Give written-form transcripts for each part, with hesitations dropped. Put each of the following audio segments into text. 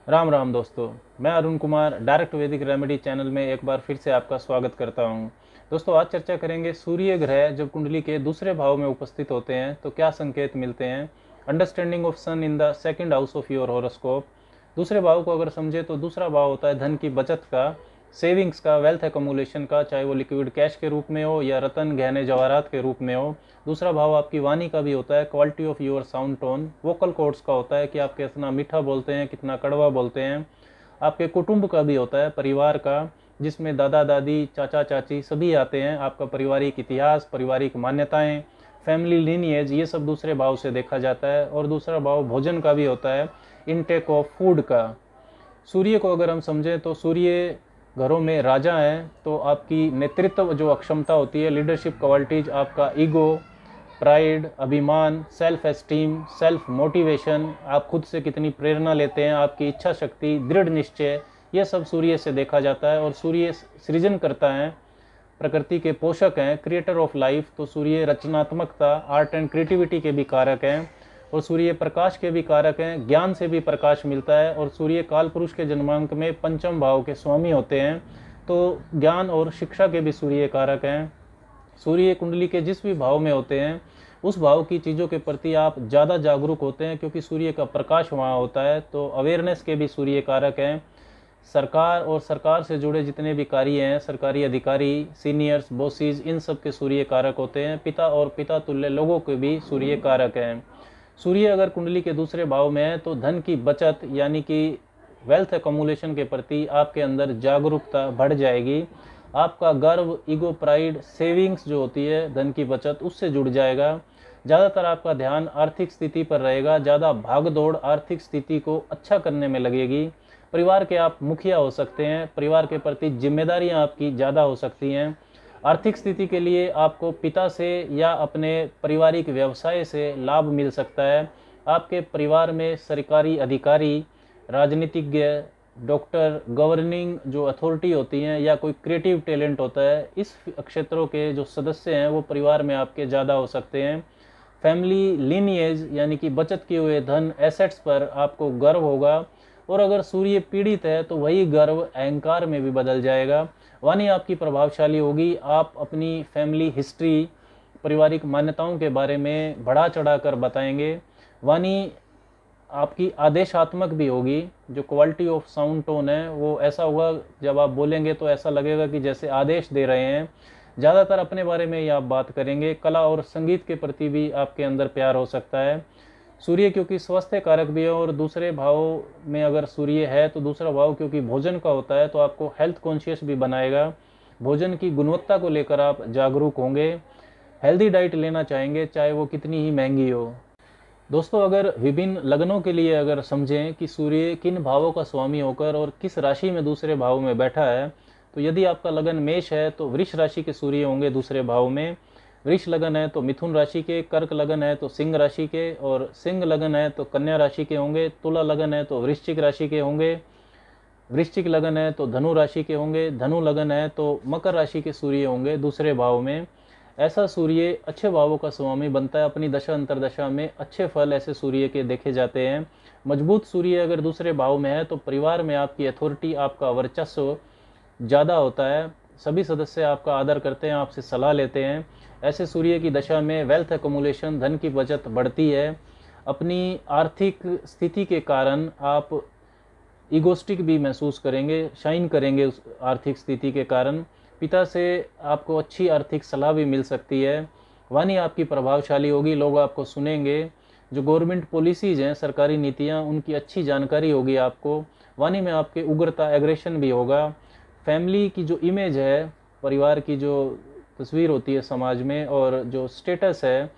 राम राम दोस्तों। मैं अरुण कुमार डायरेक्ट वैदिक रेमेडी चैनल में एक बार फिर से आपका स्वागत करता हूं। दोस्तों, आज चर्चा करेंगे सूर्य ग्रह जब कुंडली के दूसरे भाव में उपस्थित होते हैं तो क्या संकेत मिलते हैं। Understanding of sun in the second house of your horoscope. दूसरे भाव को अगर समझे तो दूसरा भाव होता है धन की बचत का, सेविंग्स का, वेल्थ एकमुलेशन का, चाहे वो लिक्विड कैश के रूप में हो या रतन गहने जवाहरात के रूप में हो। दूसरा भाव आपकी वाणी का भी होता है, quality of your sound tone, vocal cords का होता है कि आप कितना मीठा बोलते हैं, कितना कड़वा बोलते हैं। आपके कुटुंब का भी होता है, परिवार का, जिसमें दादा दादी, चाचा चाची सभी आते हैं। आपका पारिवारिक इतिहास, पारिवारिक मान्यताएं, फैमिली लीनिएज, ये सब दूसरे भाव से देखा जाता है। और दूसरा भाव भोजन का भी होता है, इनटेक ऑफ फूड का। सूर्य को अगर हम समझें तो सूर्य घरों में राजा हैं, तो आपकी नेतृत्व जो अक्षमता होती है, लीडरशिप क्वालिटीज, आपका ईगो, प्राइड, अभिमान, सेल्फ एस्टीम, सेल्फ मोटिवेशन, आप खुद से कितनी प्रेरणा लेते हैं, आपकी इच्छा शक्ति, दृढ़ निश्चय, ये सब सूर्य से देखा जाता है। और सूर्य सृजन करता है, प्रकृति के पोषक हैं, क्रिएटर ऑफ लाइफ। तो सूर्य रचनात्मकता, आर्ट एंड क्रिएटिविटी के भी कारक हैं। और सूर्य प्रकाश के भी कारक हैं, ज्ञान से भी प्रकाश मिलता है। और सूर्य काल पुरुष के जन्मांक में पंचम भाव के स्वामी होते हैं, तो ज्ञान और शिक्षा के भी सूर्य कारक हैं। सूर्य कुंडली के जिस भी भाव में होते हैं उस भाव की चीज़ों के प्रति आप ज़्यादा जागरूक होते हैं, क्योंकि सूर्य का प्रकाश वहाँ होता है। तो अवेयरनेस के भी सूर्य कारक हैं। सरकार और सरकार से जुड़े जितने भी कार्य हैं, सरकारी अधिकारी, सीनियर्स, बॉसेस, इन सब के सूर्य कारक होते हैं। पिता और पिता तुल्य लोगों के भी सूर्य कारक हैं। सूर्य अगर कुंडली के दूसरे भाव में है तो धन की बचत यानी कि वेल्थ एकमुलेशन के प्रति आपके अंदर जागरूकता बढ़ जाएगी। आपका गर्व, ईगो, प्राइड, सेविंग्स जो होती है धन की बचत, उससे जुड़ जाएगा। ज़्यादातर आपका ध्यान आर्थिक स्थिति पर रहेगा, ज़्यादा भाग दौड़ आर्थिक स्थिति को अच्छा करने में लगेगी। परिवार के आप मुखिया हो सकते हैं, परिवार के प्रति जिम्मेदारियां आपकी ज़्यादा हो सकती हैं। आर्थिक स्थिति के लिए आपको पिता से या अपने पारिवारिक व्यवसाय से लाभ मिल सकता है। आपके परिवार में सरकारी अधिकारी, राजनीतिज्ञ, डॉक्टर, गवर्निंग जो अथॉरिटी होती हैं या कोई क्रिएटिव टैलेंट होता है, इस क्षेत्रों के जो सदस्य हैं वो परिवार में आपके ज़्यादा हो सकते हैं। फैमिली लीनिएज यानी कि बचत किए हुए धन, एसेट्स पर आपको गर्व होगा। और अगर सूर्य पीड़ित है तो वही गर्व अहंकार में भी बदल जाएगा। वाणी आपकी प्रभावशाली होगी। आप अपनी फैमिली हिस्ट्री, पारिवारिक मान्यताओं के बारे में बढ़ा चढ़ा कर बताएंगे। वाणी आपकी आदेशात्मक भी होगी। जो क्वालिटी ऑफ साउंड टोन है वो ऐसा होगा, जब आप बोलेंगे तो ऐसा लगेगा कि जैसे आदेश दे रहे हैं। ज़्यादातर अपने बारे में ही आप बात करेंगे। कला और संगीत के प्रति भी आपके अंदर प्यार हो सकता है। सूर्य क्योंकि स्वास्थ्य कारक भी है, और दूसरे भाव में अगर सूर्य है तो दूसरा भाव क्योंकि भोजन का होता है, तो आपको हेल्थ कॉन्शियस भी बनाएगा। भोजन की गुणवत्ता को लेकर आप जागरूक होंगे। हेल्दी डाइट लेना चाहेंगे, चाहे वो कितनी ही महंगी हो। दोस्तों, अगर विभिन्न लग्नों के लिए अगर समझें कि सूर्य किन भावों का स्वामी होकर और किस राशि में दूसरे भाव में बैठा है, तो यदि आपका लगन मेष है तो वृष राशि के सूर्य होंगे दूसरे भाव में। वृष लगन है तो मिथुन राशि के, कर्क लगन है तो सिंह राशि के, और सिंह लगन है तो कन्या राशि के होंगे। तुला लगन है तो वृश्चिक राशि के होंगे। वृश्चिक लगन है तो धनु राशि के होंगे। धनु लगन है तो मकर राशि के सूर्य होंगे दूसरे भाव में। ऐसा सूर्य अच्छे भावों का स्वामी बनता है। अपनी दशा अंतरदशा में अच्छे फल ऐसे सूर्य के देखे जाते हैं। मजबूत सूर्य अगर दूसरे भाव में है तो परिवार में आपकी अथॉरिटी, आपका वर्चस्व ज़्यादा होता है। सभी सदस्य आपका आदर करते हैं, आपसे सलाह लेते हैं। ऐसे सूर्य की दशा में वेल्थ एकमुलेशन, धन की बचत बढ़ती है। अपनी आर्थिक स्थिति के कारण आप ईगोस्टिक भी महसूस करेंगे, शाइन करेंगे उस आर्थिक स्थिति के कारण। पिता से आपको अच्छी आर्थिक सलाह भी मिल सकती है। वाणी आपकी प्रभावशाली होगी, लोग आपको सुनेंगे। जो गवर्नमेंट पॉलिसीज़ हैं, सरकारी नीतियाँ, उनकी अच्छी जानकारी होगी आपको। वाणी में आपके उग्रता, एग्रेशन भी होगा। फैमिली की जो इमेज है, परिवार की जो तस्वीर होती है समाज में, और जो स्टेटस है,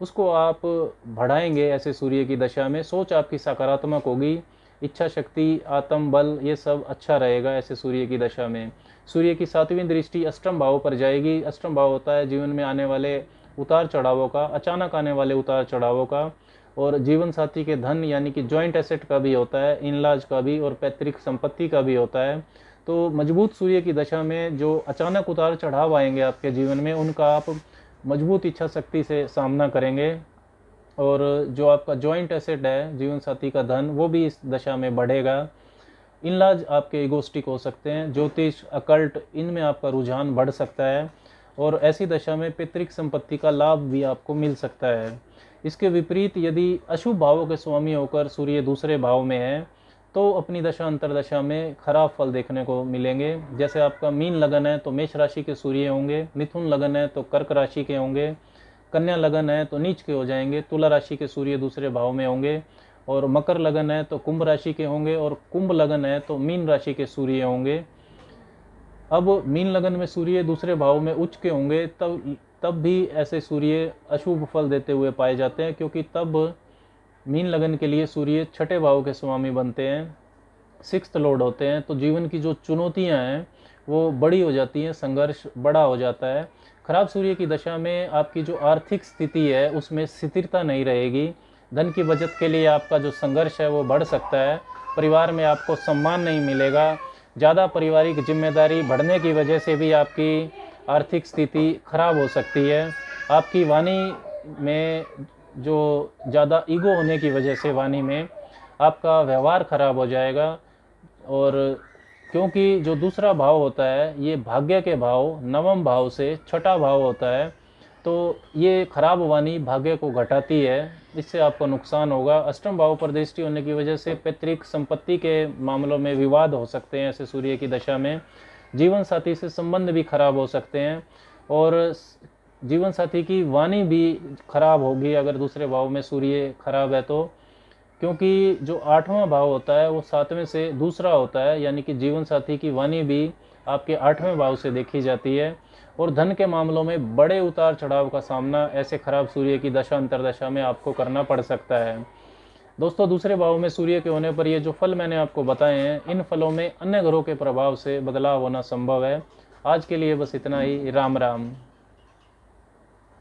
उसको आप बढ़ाएंगे ऐसे सूर्य की दशा में। सोच आपकी सकारात्मक होगी। इच्छा शक्ति, आत्म बल, ये सब अच्छा रहेगा ऐसे सूर्य की दशा में। सूर्य की 7वीं दृष्टि अष्टम भाव पर जाएगी। अष्टम भाव होता है जीवन में आने वाले उतार चढ़ावों का, अचानक आने वाले उतार चढ़ावों का। और जीवन साथी के धन यानी कि जॉइंट एसेट का भी होता है, इनलाज का भी, और पैतृक संपत्ति का भी होता है। तो मजबूत सूर्य की दशा में जो अचानक उतार चढ़ाव आएंगे आपके जीवन में, उनका आप मजबूत इच्छा शक्ति से सामना करेंगे। और जो आपका जॉइंट एसेट है, जीवन साथी का धन, वो भी इस दशा में बढ़ेगा। इन-लॉज आपके इगोस्टिक हो सकते हैं, ज्योतिष, अकल्ट, इनमें आपका रुझान बढ़ सकता है और ऐसी दशा में पैतृक संपत्ति का लाभ भी आपको मिल सकता है। इसके विपरीत यदि अशुभ भावों के स्वामी होकर सूर्य दूसरे भाव में है तो अपनी दशा अंतरदशा में खराब फल देखने को मिलेंगे। जैसे आपका मीन लगन है तो मेष राशि के सूर्य होंगे, मिथुन लगन है तो कर्क राशि के होंगे, कन्या लगन है तो नीच के हो जाएंगे, तुला राशि के सूर्य दूसरे भाव में होंगे, और मकर लगन है तो कुंभ राशि के होंगे, और कुंभ लगन है तो मीन राशि के सूर्य होंगे। अब मीन लगन में सूर्य दूसरे भाव में उच्च के होंगे तब भी ऐसे सूर्य अशुभ फल देते हुए पाए जाते हैं, क्योंकि तब मीन लगन के लिए सूर्य छठे भाव के स्वामी बनते हैं, सिक्स्थ लॉर्ड होते हैं। तो जीवन की जो चुनौतियां हैं वो बड़ी हो जाती हैं, संघर्ष बड़ा हो जाता है। खराब सूर्य की दशा में आपकी जो आर्थिक स्थिति है उसमें स्थिरता नहीं रहेगी, धन की बचत के लिए आपका जो संघर्ष है वो बढ़ सकता है, परिवार में आपको सम्मान नहीं मिलेगा, ज़्यादा पारिवारिक जिम्मेदारी बढ़ने की वजह से भी आपकी आर्थिक स्थिति खराब हो सकती है। आपकी वाणी में जो ज़्यादा ईगो होने की वजह से वाणी में आपका व्यवहार खराब हो जाएगा। और क्योंकि जो दूसरा भाव होता है ये भाग्य के भाव, नवम भाव से छठा भाव होता है, तो ये खराब वाणी भाग्य को घटाती है, इससे आपको नुकसान होगा। अष्टम भाव पर दृष्टि होने की वजह से पैतृक संपत्ति के मामलों में विवाद हो सकते हैं ऐसे सूर्य की दशा में। जीवन साथी से संबंध भी खराब हो सकते हैं और जीवन साथी की वाणी भी खराब होगी अगर दूसरे भाव में सूर्य खराब है तो, क्योंकि जो आठवां भाव होता है वो सातवें से दूसरा होता है, यानी कि जीवन साथी की वाणी भी आपके आठवें भाव से देखी जाती है। और धन के मामलों में बड़े उतार चढ़ाव का सामना ऐसे खराब सूर्य की दशा अंतरदशा में आपको करना पड़ सकता है। दोस्तों, दूसरे भाव में सूर्य के होने पर ये जो फल मैंने आपको बताए हैं, इन फलों में अन्य ग्रहों के प्रभाव से बदलाव होना संभव है। आज के लिए बस इतना ही। राम राम।